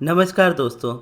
नमस्कार दोस्तों।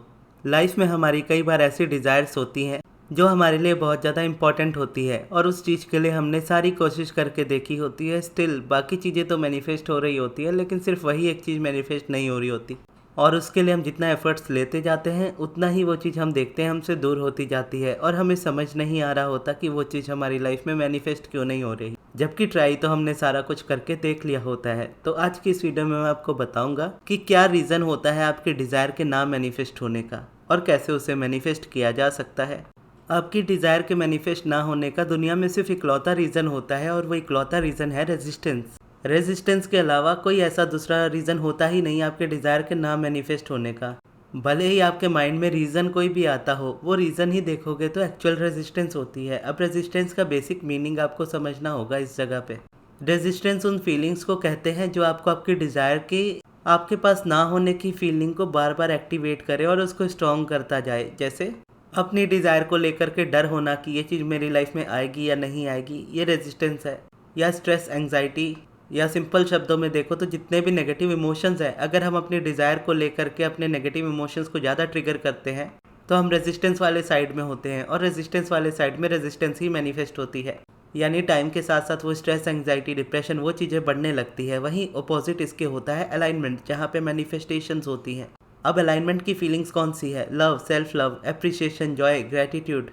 लाइफ में हमारी कई बार ऐसी डिज़ायर्स होती हैं जो हमारे लिए बहुत ज़्यादा इम्पॉर्टेंट होती है और उस चीज़ के लिए हमने सारी कोशिश करके देखी होती है। स्टिल बाकी चीज़ें तो मैनिफेस्ट हो रही होती है, लेकिन सिर्फ वही एक चीज़ मैनिफेस्ट नहीं हो रही होती। और उसके लिए हम जितना एफर्ट्स लेते जाते हैं उतना ही वो चीज़ हम देखते हैं हमसे दूर होती जाती है और हमें समझ नहीं आ रहा होता कि वो चीज़ हमारी लाइफ में मैनिफेस्ट क्यों नहीं हो रही, जबकि ट्राई तो हमने सारा कुछ करके देख लिया होता है। तो आज की इस वीडियो में मैं आपको बताऊंगा कि क्या रीज़न होता है आपके डिज़ायर के ना मैनिफेस्ट होने का और कैसे उसे मैनिफेस्ट किया जा सकता है। आपकी डिज़ायर के मैनिफेस्ट ना होने का दुनिया में सिर्फ इकलौता रीज़न होता है और वो इकलौता रीज़न है रेजिस्टेंस। रेजिस्टेंस के अलावा कोई ऐसा दूसरा रीज़न होता ही नहीं आपके डिज़ायर के ना मैनिफेस्ट होने का। भले ही आपके माइंड में रीज़न कोई भी आता हो, वो रीज़न ही देखोगे तो एक्चुअल रेजिस्टेंस होती है। अब रेजिस्टेंस का बेसिक मीनिंग आपको समझना होगा इस जगह पे। रेजिस्टेंस उन फीलिंग्स को कहते हैं जो आपको आपकी डिज़ायर की आपके पास ना होने की फीलिंग को बार बार एक्टिवेट करे और उसको स्ट्रॉन्ग करता जाए। जैसे अपनी डिज़ायर को लेकर के डर होना कि ये चीज़ मेरी लाइफ में आएगी या नहीं आएगी, ये रेजिस्टेंस है। या स्ट्रेस, एंग्जाइटी, या सिंपल शब्दों में देखो तो जितने भी नेगेटिव इमोशंस हैं, अगर हम अपनी डिज़ायर को लेकर के अपने नेगेटिव इमोशंस को ज़्यादा ट्रिगर करते हैं तो हम रेजिस्टेंस वाले साइड में होते हैं और रेजिस्टेंस वाले साइड में रेजिस्टेंस ही मैनिफेस्ट होती है। यानी टाइम के साथ साथ वो स्ट्रेस, एंग्जाइटी, डिप्रेशन वो चीज़ें बढ़ने लगती है। वहीं अपोजिट इसके होता है अलाइनमेंट, जहाँ पे मैनिफेस्टेशंस होती हैं। अब अलाइनमेंट की फीलिंग्स कौन सी है? Love, self love, appreciation, Joy, gratitude,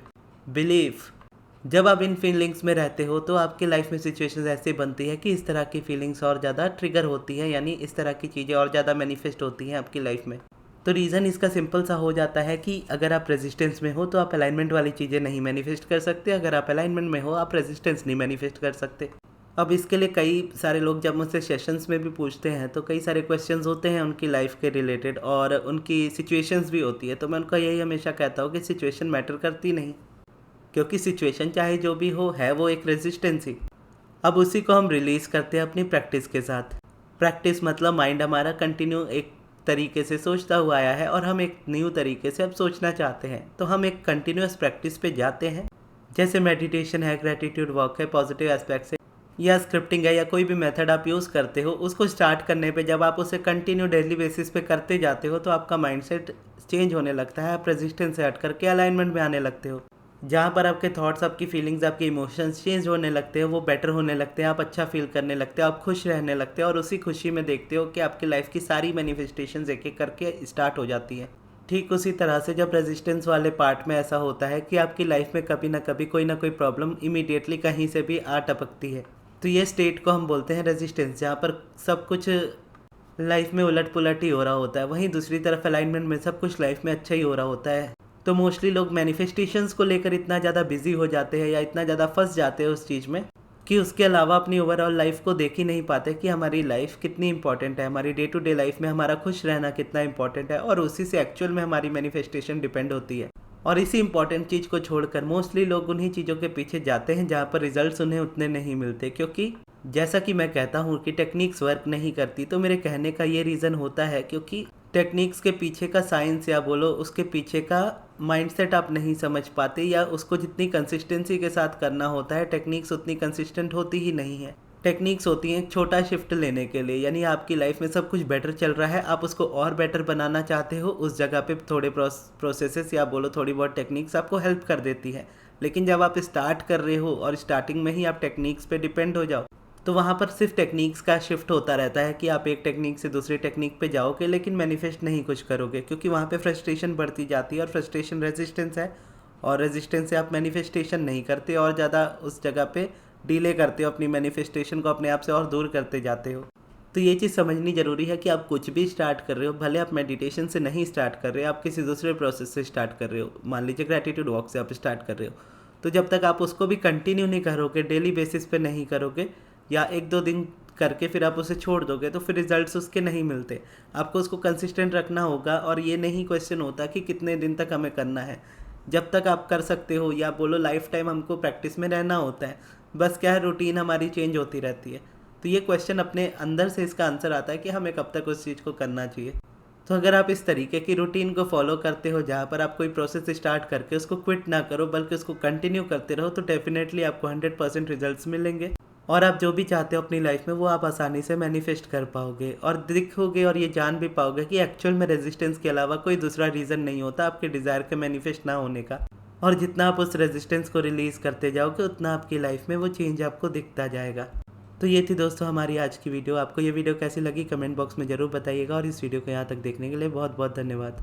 belief. जब आप इन फीलिंग्स में रहते हो तो आपकी लाइफ में सिचुएशंस ऐसी बनती है कि इस तरह की फीलिंग्स और ज़्यादा ट्रिगर होती है, यानी इस तरह की चीज़ें और ज़्यादा मैनिफेस्ट होती हैं आपकी लाइफ में। तो रीज़न इसका सिंपल सा हो जाता है कि अगर आप रेजिस्टेंस में हो तो आप अलाइनमेंट वाली चीज़ें नहीं मैनिफेस्ट कर सकते, अगर आप अलाइनमेंट में हो आप रेजिस्टेंस नहीं मैनिफेस्ट कर सकते। अब इसके लिए कई सारे लोग जब मुझसे सेशंस में भी पूछते हैं तो कई सारे क्वेश्चंस होते हैं उनकी लाइफ के रिलेटेड और उनकी सिचुएशंस भी होती है। तो मैं उनका यही हमेशा कहता हूँ कि सिचुएशन मैटर करती नहीं, क्योंकि सिचुएशन चाहे जो भी हो है वो एक रेजिस्टेंस ही। अब उसी को हम रिलीज़ करते हैं अपनी प्रैक्टिस के साथ। प्रैक्टिस मतलब माइंड हमारा कंटिन्यू एक तरीके से सोचता हुआ आया है और हम एक न्यू तरीके से अब सोचना चाहते हैं, तो हम एक कंटिन्यूस प्रैक्टिस पे जाते हैं। जैसे मेडिटेशन है, ग्रेटिट्यूड वॉक है, पॉजिटिव एस्पेक्ट्स है, या स्क्रिप्टिंग है, या कोई भी मेथड आप यूज़ करते हो, उसको स्टार्ट करने पे जब आप उसे कंटिन्यू डेली बेसिस पे करते जाते हो तो आपका माइंडसेट चेंज होने लगता है। आप रेजिस्टेंस से हट करके अलाइनमेंट में आने लगते हो, जहाँ पर आपके थॉट्स, आपकी फीलिंग्स, आपके इमोशंस चेंज होने लगते हैं, वो बेटर होने लगते हैं, आप अच्छा फील करने लगते हो, आप खुश रहने लगते हो और उसी खुशी में देखते हो कि आपकी लाइफ की सारी मैनिफेस्टेशंस एक एक करके स्टार्ट हो जाती है। ठीक उसी तरह से जब रेजिस्टेंस वाले पार्ट में ऐसा होता है कि आपकी लाइफ में कभी ना कभी कोई ना कोई प्रॉब्लम इमीडिएटली कहीं से भी आ टपकती है, तो ये स्टेट को हम बोलते हैं रेजिस्टेंस, जहाँ पर सब कुछ लाइफ में उलट पुलट ही हो रहा होता है। वहीं दूसरी तरफ अलाइनमेंट में सब कुछ लाइफ में अच्छा ही हो रहा होता है। तो मोस्टली लोग मैनिफेस्टेशंस को लेकर इतना ज़्यादा बिजी हो जाते हैं या इतना ज़्यादा फंस जाते हैं उस चीज़ में कि उसके अलावा अपनी ओवरऑल लाइफ को देख ही नहीं पाते कि हमारी लाइफ कितनी इंपॉर्टेंट है, हमारी डे टू डे लाइफ में हमारा खुश रहना कितना इंपॉर्टेंट है, और उसी से एक्चुअल में हमारी मैनिफेस्टेशन डिपेंड होती है। और इसी इंपॉर्टेंट चीज़ को छोड़कर मोस्टली लोग उन्हीं चीज़ों के पीछे जाते हैं जहाँ पर रिजल्ट्स उन्हें उतने नहीं मिलते, क्योंकि जैसा कि मैं कहता हूँ कि टेक्निक्स वर्क नहीं करती। तो मेरे कहने का ये रीज़न होता है क्योंकि टेक्निक्स के पीछे का साइंस या बोलो उसके पीछे का माइंडसेट आप नहीं समझ पाते, या उसको जितनी कंसिस्टेंसी के साथ करना होता है टेक्निक्स उतनी कंसिस्टेंट होती ही नहीं है। टेक्निक्स होती हैं एक छोटा शिफ्ट लेने के लिए, यानी आपकी लाइफ में सब कुछ बेटर चल रहा है, आप उसको और बेटर बनाना चाहते हो, उस जगह पे थोड़े प्रोसेसेस या बोलो थोड़ी बहुत टेक्निक्स आपको हेल्प कर देती है। लेकिन जब आप स्टार्ट कर रहे हो और स्टार्टिंग में ही आप टेक्निक्स पे डिपेंड हो जाओ तो वहाँ पर सिर्फ टेक्निक्स का शिफ्ट होता रहता है कि आप एक टेक्निक से दूसरी टेक्निक पे जाओगे लेकिन मैनिफेस्ट नहीं कुछ करोगे, क्योंकि वहाँ पे फ्रस्ट्रेशन बढ़ती जाती है और फ्रस्ट्रेशन रेजिस्टेंस है, और रेजिस्टेंस से आप मैनिफेस्टेशन नहीं करते और ज़्यादा उस जगह पे डिले करते हो, अपनी मैनिफेस्टेशन को अपने आप से और दूर करते जाते हो। तो ये चीज़ समझनी ज़रूरी है कि आप कुछ भी स्टार्ट कर रहे हो, भले आप मेडिटेशन से नहीं स्टार्ट कर रहे हो, आप किसी दूसरे प्रोसेस से स्टार्ट कर रहे हो, मान लीजिए ग्रेटिट्यूड वॉक से आप स्टार्ट कर रहे हो, तो जब तक आप उसको भी कंटिन्यू नहीं करोगे, डेली बेसिस पे नहीं करोगे या एक दो दिन करके फिर आप उसे छोड़ दोगे तो फिर रिजल्ट्स उसके नहीं मिलते। आपको उसको कंसिस्टेंट रखना होगा, और ये नहीं क्वेश्चन होता कि कितने दिन तक हमें करना है, जब तक आप कर सकते हो, या बोलो लाइफ टाइम हमको प्रैक्टिस में रहना होता है। बस क्या है, रूटीन हमारी चेंज होती रहती है। तो ये क्वेश्चन अपने अंदर से इसका आंसर आता है कि हमें कब तक उस चीज़ को करना चाहिए। तो अगर आप इस तरीके की रूटीन को फॉलो करते हो जहाँ पर आप कोई प्रोसेस स्टार्ट करके उसको क्विट ना करो बल्कि उसको कंटिन्यू करते रहो, तो डेफिनेटली आपको 100% रिजल्ट्स मिलेंगे। और आप जो भी चाहते हो अपनी लाइफ में वो आप आसानी से मैनिफेस्ट कर पाओगे और दिखोगे और ये जान भी पाओगे कि एक्चुअल में रेजिस्टेंस के अलावा कोई दूसरा रीज़न नहीं होता आपके डिज़ायर के मैनिफेस्ट ना होने का। और जितना आप उस रेजिस्टेंस को रिलीज़ करते जाओगे उतना आपकी लाइफ में वो चेंज आपको दिखता जाएगा। तो ये थी दोस्तों हमारी आज की वीडियो। आपको ये वीडियो कैसी लगी कमेंट बॉक्स में ज़रूर बताइएगा और इस वीडियो को यहाँ तक देखने के लिए बहुत बहुत धन्यवाद।